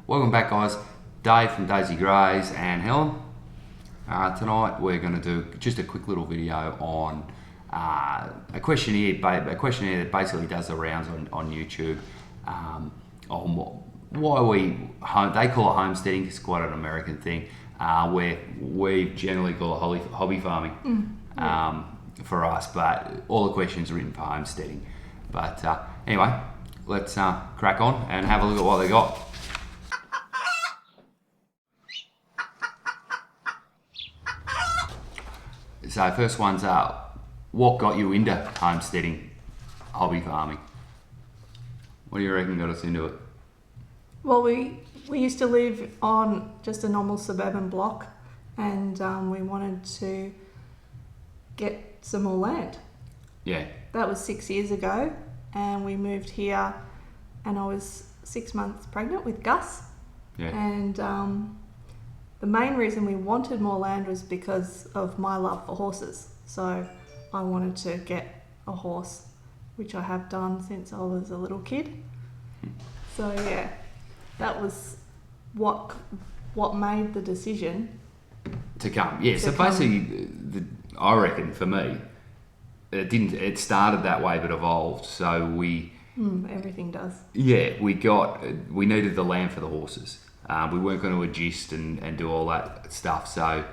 Welcome back, guys. Dave from Daisy Graze and Helen. Tonight we're going to do just a quick little video on a questionnaire that basically does the rounds on YouTube on why they call it homesteading. It's quite an American thing, where we generally call it hobby farming for us, but all the questions are written for homesteading. But anyway, let's crack on and have a look at what they got. So first one's what got you into homesteading, hobby farming? What do you reckon got us into it? Well, we used to live on just a normal suburban block, and we wanted to get some more land. Yeah. That was 6 years ago, and we moved here, and I was 6 months pregnant with Gus. Yeah. And the main reason we wanted more land was because of my love for horses. So I wanted to get a horse, which I have done since I was a little kid. So yeah, that was what made the decision To come. Yeah, so basically, I reckon for me, it started that way but evolved. So everything does. Yeah, we needed the land for the horses. We weren't going to adjust and do all that stuff, so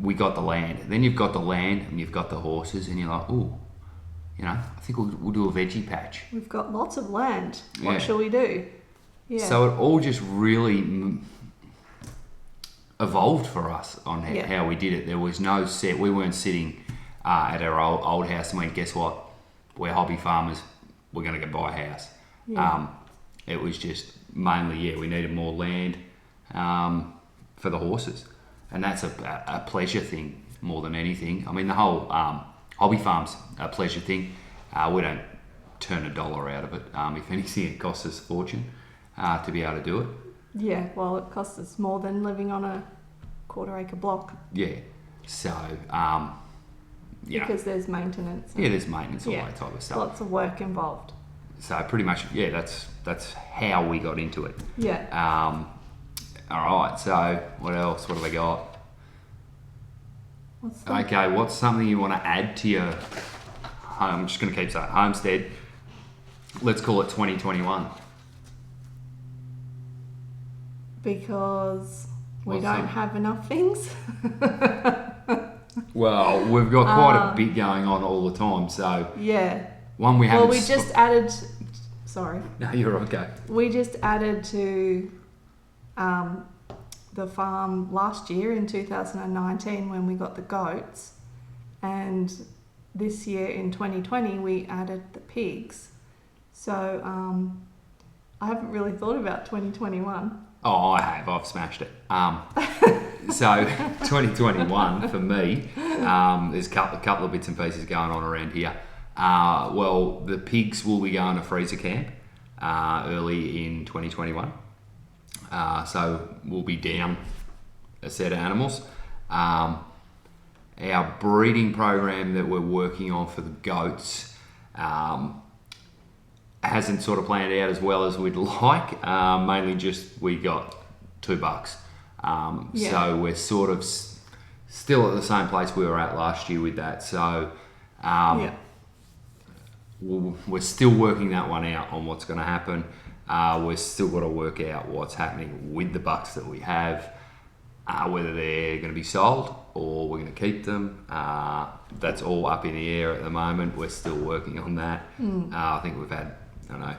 we got the land. Then you've got the land and you've got the horses, and you're like, ooh, I think we'll do a veggie patch. We've got lots of land. What Yeah. shall we do? Yeah. So it all just really evolved for us on how we did it. There was no set. We weren't sitting at our old house and went, guess what? We're hobby farmers. We're going to go buy a house. Yeah. It was just mainly, we needed more land for the horses. And that's a pleasure thing more than anything. I mean, the whole hobby farm's a pleasure thing. We don't turn $1 out of it. If anything, it costs us a fortune to be able to do it. Yeah, well, it costs us more than living on a quarter-acre block. Yeah. So, Because there's maintenance. Yeah, there's maintenance, all that type of stuff. Lots of work involved. So pretty much, that's how we got into it. Yeah. All right, so what else? What have I got? What's something you want to add to your home? I'm just going to keep saying homestead. Let's call it 2021. Because we What's don't that? have enough things. Well, we've got quite a bit going on all the time, so Yeah. one we haven't... Well, we just added... Sorry. No, you're okay. We just added to the farm last year in 2019 when we got the goats, and this year in 2020 we added the pigs. So I haven't really thought about 2021. Oh, I have. I've smashed it. So 2021 for me, there's a couple of bits and pieces going on around here. Well, the pigs will be going to freezer camp early in 2021. So we'll be down a set of animals. Our breeding program that we're working on for the goats hasn't sort of planned out as well as we'd like. Mainly just we got $2. So we're sort of still at the same place we were at last year with that. So we're still working that one out on what's going to happen. We're still got to work out what's happening with the bucks that we have, whether they're going to be sold or we're going to keep them. That's all up in the air at the moment. We're still working on that. I think we've had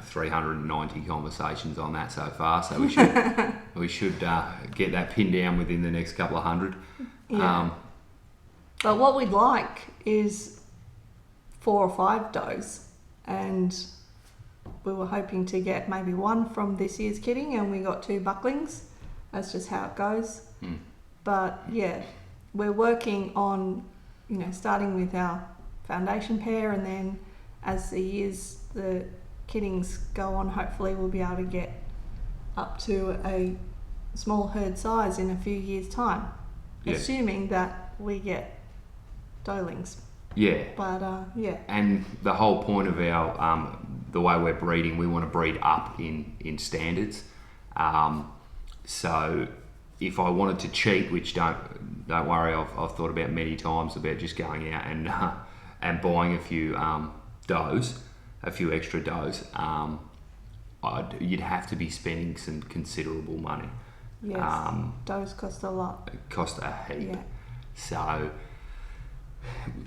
390 conversations on that so far, so we should get that pinned down within the next couple of hundred. But what we'd like is 4 or 5 does, and we were hoping to get maybe 1 from this year's kidding, and we got 2 bucklings. That's just how it goes. But yeah, we're working on starting with our foundation pair, and then as the kiddings go on, hopefully we'll be able to get up to a small herd size in a few years' time, assuming that we get doelings. Yeah. But And the whole point of our the way we're breeding, we want to breed up in standards. So if I wanted to cheat, which don't worry, I've thought about many times about just going out and buying a few doughs, a few extra doughs. You'd have to be spending some considerable money. Yes, doughs cost a lot. It cost a heap. Yeah. So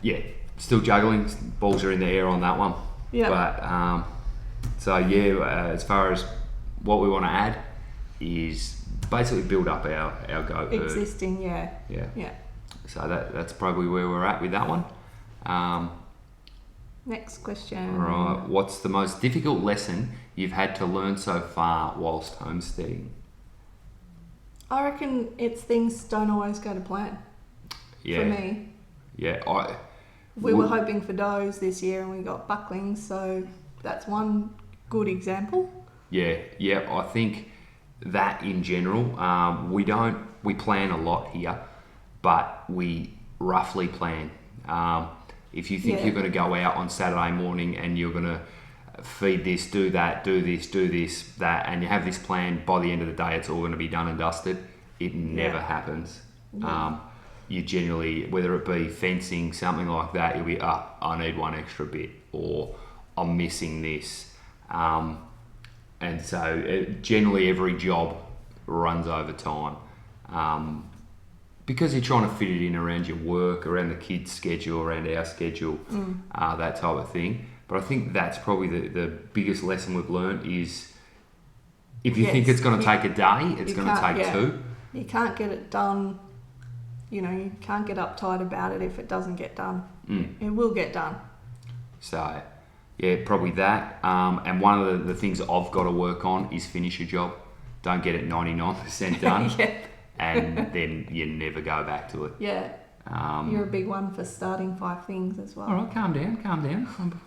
yeah, still juggling. Balls are in the air on that one. Yeah. But so yeah, as far as what we want to add is basically build up our goat herd. Existing, yeah. Yeah. So that's probably where we're at with that one. Next question. Right. What's the most difficult lesson you've had to learn so far whilst homesteading? I reckon it's things don't always go to plan. Yeah. For me. Yeah. We were hoping for does this year and we got bucklings, so that's one good example. Yeah. I think that in general, we plan a lot here, but we roughly plan. If you think you're going to go out on Saturday morning and you're going to feed this, do that, do this, that, and you have this plan, by the end of the day it's all going to be done and dusted. It never happens. You generally, whether it be fencing, something like that, you'll be, I need one extra bit, or I'm missing this. And so generally every job runs over time. Because you're trying to fit it in around your work, around the kids' schedule, around our schedule, that type of thing. But I think that's probably the biggest lesson we've learned is if you think it's going to take a day, it's going to take two. You can't get it done, you can't get uptight about it if it doesn't get done. It will get done. So, yeah, probably that. And one of the things I've got to work on is finish a job. Don't get it 99% done. And then you never go back to it. Yeah. You're a big one for starting 5 things as well. All right, calm down.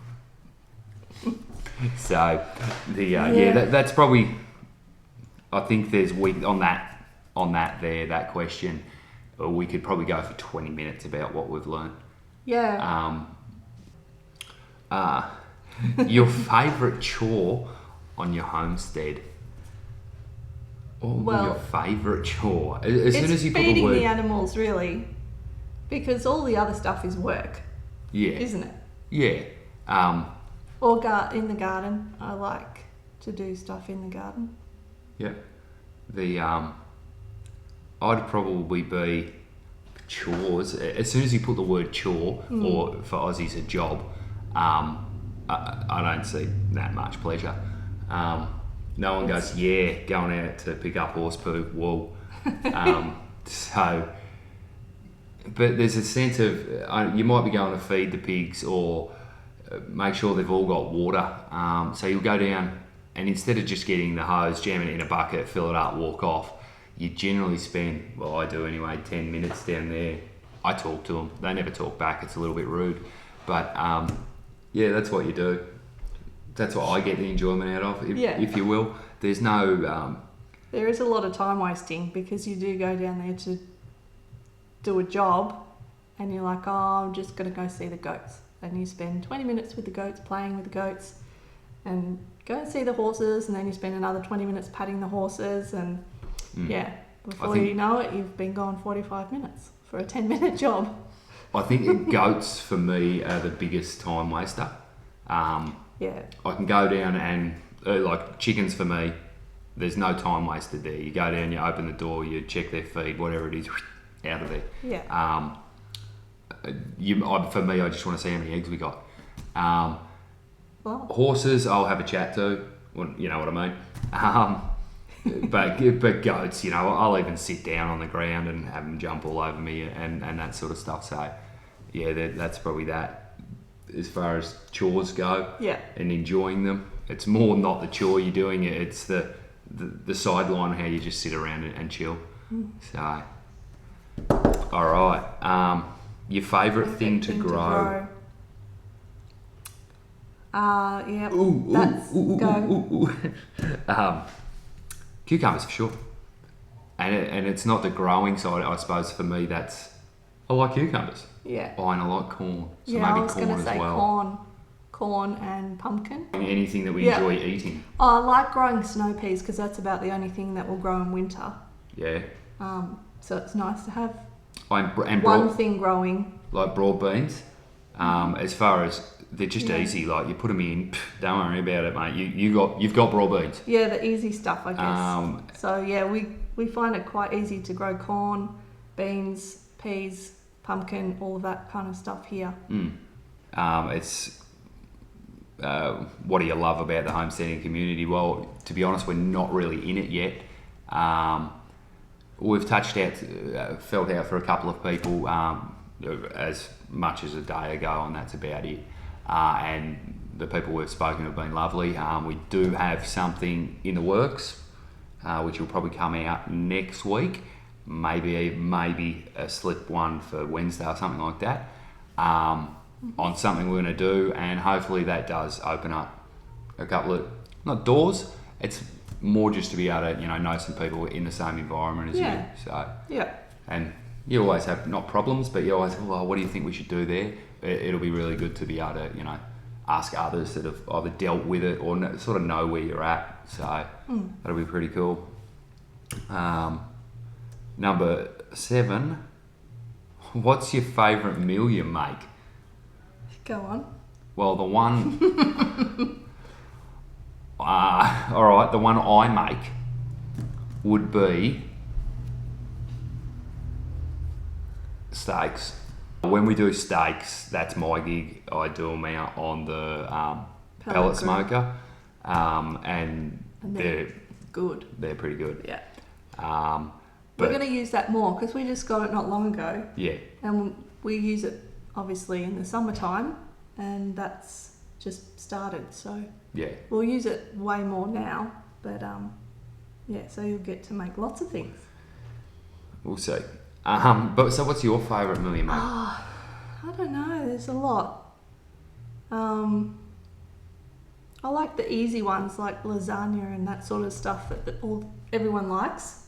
So, that's probably. I think there's on that question. We could probably go for 20 minutes about what we've learned. Yeah. Your favourite chore on your homestead? Your favourite chore? As soon as you put the word... It's feeding the animals, really. Because all the other stuff is work. Yeah. Isn't it? Yeah. Or in the garden. I like to do stuff in the garden. Yeah. I'd probably be chores. As soon as you put the word chore, or for Aussies a job, I don't see that much pleasure. No one goes, going out to pick up horse poo, wool. But there's a sense of, you might be going to feed the pigs or make sure they've all got water. So you'll go down and instead of just getting the hose, jamming it in a bucket, fill it up, walk off, you generally spend, I do anyway, 10 minutes down there. I talk to them. They never talk back. It's a little bit rude. But that's what you do. That's what I get the enjoyment out of, if you will. There's no... there is a lot of time wasting because you do go down there to do a job and you're like, I'm just going to go see the goats. And you spend 20 minutes with the goats, playing with the goats, and go and see the horses, and then you spend another 20 minutes patting the horses, and before you know it, you've been gone 45 minutes for a 10-minute job. I think goats, for me, are the biggest time waster. I can go down and, like chickens for me, there's no time wasted there. You go down, you open the door, you check their feed, whatever it is, out of there. Yeah. For me, I just want to see how many eggs we got. Horses, I'll have a chat to. Well, you know what I mean. But goats, I'll even sit down on the ground and have them jump all over me and that sort of stuff. So, that's probably that. As far as chores go, and enjoying them, it's more not the chore you're doing; it's the sideline, how you just sit around and chill. So, all right. Your favourite thing to grow? Cucumbers for sure. And it's not the growing side, I suppose. For me, I like cucumbers. Yeah. And I like corn. So maybe I was corn going to say as well. corn. corn and pumpkin. Anything that we Yeah. enjoy eating. Oh, I like growing snow peas because that's about the only thing that will grow in winter. Yeah. So it's nice to have And one thing growing. like broad beans. As far as they're just Yeah. easy, like you put them in, don't worry about it, mate. You've got broad beans. Yeah, the easy stuff, I guess. So yeah, we find it quite easy to grow corn, beans, peas, pumpkin, all of that kind of stuff here. It's what do you love about the homesteading community? Well, to be honest, we're not really in it yet. We've felt out for a couple of people as much as a day ago, and that's about it. And the people we've spoken have been lovely. We do have something in the works, which will probably come out next week. Maybe a slip one for Wednesday or something like that. On something we're going to do, and hopefully that does open up a couple of, not doors, it's more just to be able to, know some people in the same environment as you. So, yeah. And you always have, not problems, but you always, what do you think we should do there? It'll be really good to be able to, ask others that have either dealt with it or sort of know where you're at. So that'll be pretty cool. Number 7, what's your favourite meal you make? Go on. Well, the one... alright, the one I make would be steaks. When we do steaks, that's my gig. I do them out on the pellet smoker. And they're good. They're pretty good. Yeah. But we're going to use that more because we just got it not long ago. Yeah. And we use it obviously in the summertime, and that's just started. So yeah, we'll use it way more now. But so you'll get to make lots of things. We'll see. But so what's your favourite meal you make? I don't know. There's a lot. I like the easy ones like lasagna and that sort of stuff that everyone likes.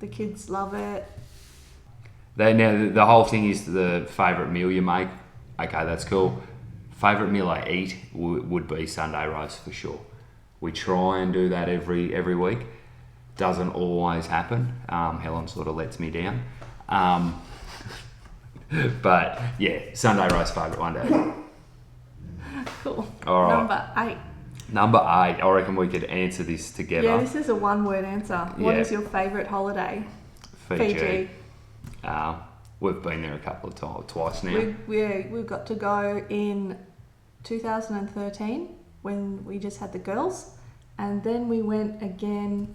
The kids love it. Now the whole thing is the favourite meal you make. Okay, that's cool. Favourite meal I eat would be Sunday roast for sure. We try and do that every week. Doesn't always happen. Helen sort of lets me down. But yeah, Sunday roast favourite one day. Cool. All right. Number 8. I reckon we could answer this together. Yeah, this is a one-word answer. What is your favourite holiday? Fiji. We've been there a couple of times, twice now. We got to go in 2013 when we just had the girls, and then we went again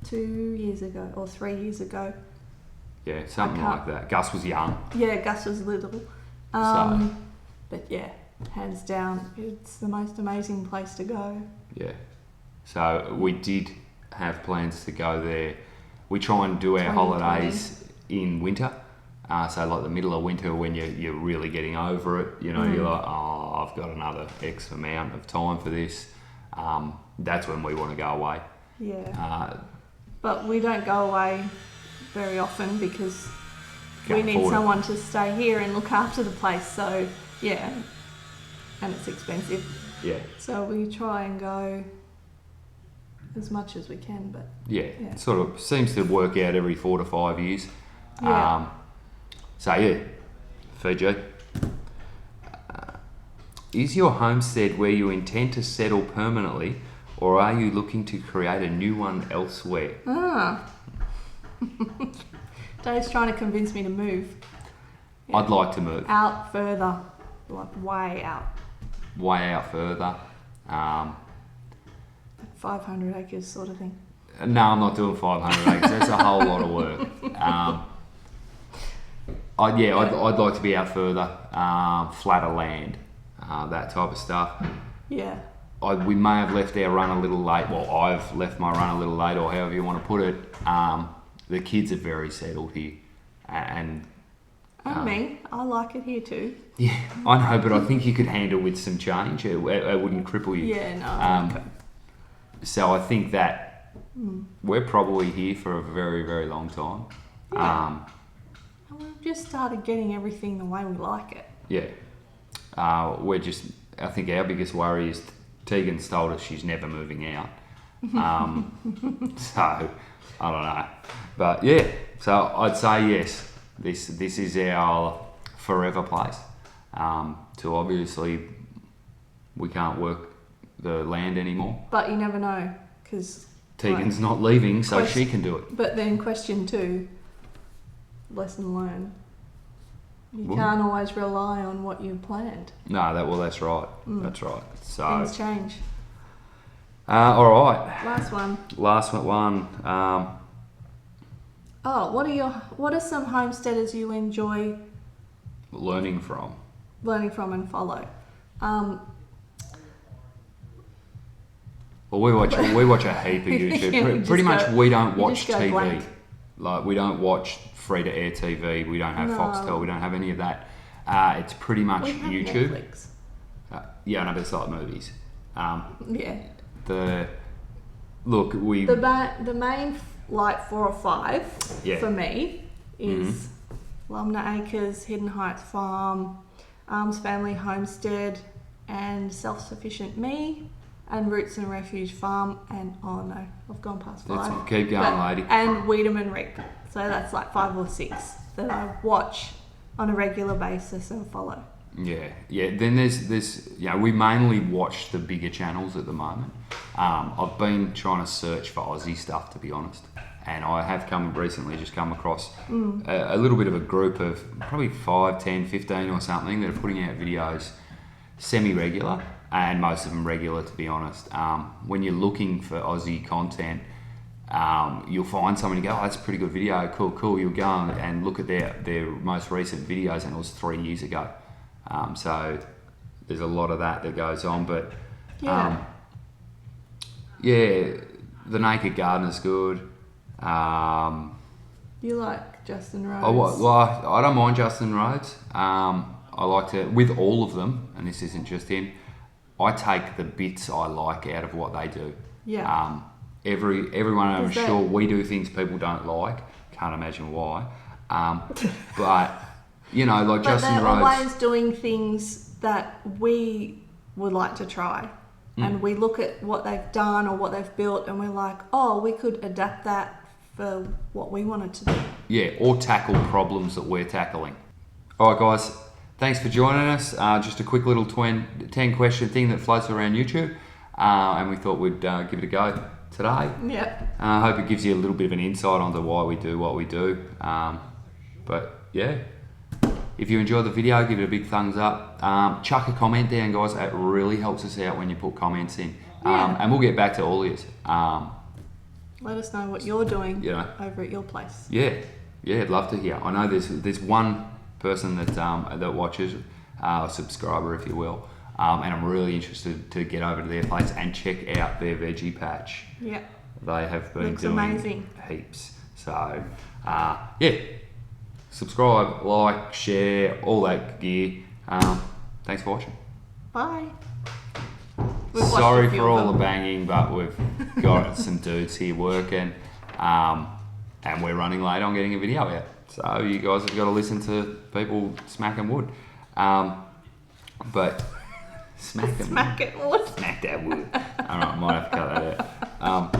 2 years ago or 3 years ago. Yeah, something like that. Gus was young. Yeah, Gus was little. But yeah, hands down, it's the most amazing place to go. Yeah. So we did have plans to go there. We try and do our holidays in winter. So like the middle of winter when you're really getting over it, you're like, I've got another X amount of time for this. That's when we want to go away. Yeah. But we don't go away very often because we need afford someone to stay here and look after the place. So yeah, and it's expensive. Yeah. So we try and go as much as we can, but yeah. It sort of seems to work out every 4 to 5 years. Yeah. So yeah, Fiji. Is your homestead where you intend to settle permanently, or are you looking to create a new one elsewhere? Dave's trying to convince me to move. Yeah. I'd like to move. Out further, like way out. Way out further. 500 acres sort of thing. No, I'm not doing 500 acres. That's a whole lot of work. I'd like to be out further, flatter land, that type of stuff. Yeah. We may have left our run a little late. Well, I've left my run a little late, or however you want to put it. The kids are very settled here, and me, I like it here too. Yeah, I know, but I think you could handle with some change. It wouldn't cripple you. Yeah, no. Okay. So I think that we're probably here for a very, very long time. Yeah. We've just started getting everything the way we like it. Yeah. I think our biggest worry is Tegan's told us she's never moving out. So, I don't know. But yeah, so I'd say yes, this is our forever place. To obviously, we can't work the land anymore. But you never know, because Tegan's not leaving, so she can do it. But then question 2, lesson learned. You can't always rely on what you planned. No, that's right. That's right. So Things change. all right. Last one. What are some homesteaders you enjoy Learning from and follow? Well, we watch a heap of YouTube. Yeah, Pretty much, we don't watch just go TV. blank. Like, we don't watch free-to-air TV. We don't have No. Foxtel. We don't have any of that. It's pretty much We have YouTube. Netflix. Yeah, no, but it's like movies. Yeah. The main 4 or 5 Yeah. for me is Lumna Acres, Hidden Heights Farm, Arms Family Homestead, and Self-Sufficient Me, and Roots and Refuge Farm, and I've gone past 5. Keep going, lady. And Weedham and Reap. So that's like 5 or 6 that I watch on a regular basis and follow. Yeah. Then there's we mainly watch the bigger channels at the moment. I've been trying to search for Aussie stuff, to be honest, and I have recently come across a little bit of a group of probably 5, 10, 15 or something that are putting out videos semi-regular, and most of them regular, to be honest. When you're looking for Aussie content, you'll find someone and go, oh, that's a pretty good video, cool. You'll go and look at their most recent videos, and it was 3 years ago. So there's a lot of that goes on, but The Naked Gardener's good. You like Justin Rhodes? I don't mind Justin Rhodes. I like to, with all of them, and this isn't just him, I take the bits I like out of what they do. Yeah. Everyone, I'm sure we do things people don't like. Can't imagine why. But like Justin they're Rhodes. always doing things that we would like to try. And we look at what they've done or what they've built, and we're like, oh, we could adapt that for what we wanted to do. Yeah, or tackle problems that we're tackling. All right, guys, thanks for joining us. Just a quick little 10-question thing that floats around YouTube, and we thought we'd give it a go today. Yep. I hope it gives you a little bit of an insight onto why we do what we do. But yeah, if you enjoyed the video, give it a big thumbs up. Chuck a comment down, guys. It really helps us out when you put comments in. And we'll get back to all of you. Let us know what you're doing over at your place. Yeah, I'd love to hear. I know there's one person that watches, a subscriber, if you will, and I'm really interested to get over to their place and check out their veggie patch. Yeah. They have been Looks doing amazing. Heaps. So, subscribe, like, share, all that gear. Thanks for watching. Bye. Sorry for all the banging, but we've got some dudes here working, and we're running late on getting a video out. So you guys have got to listen to people smacking wood. But smacking wood. Smack it wood. Smack that wood. All right, might have to cut that out.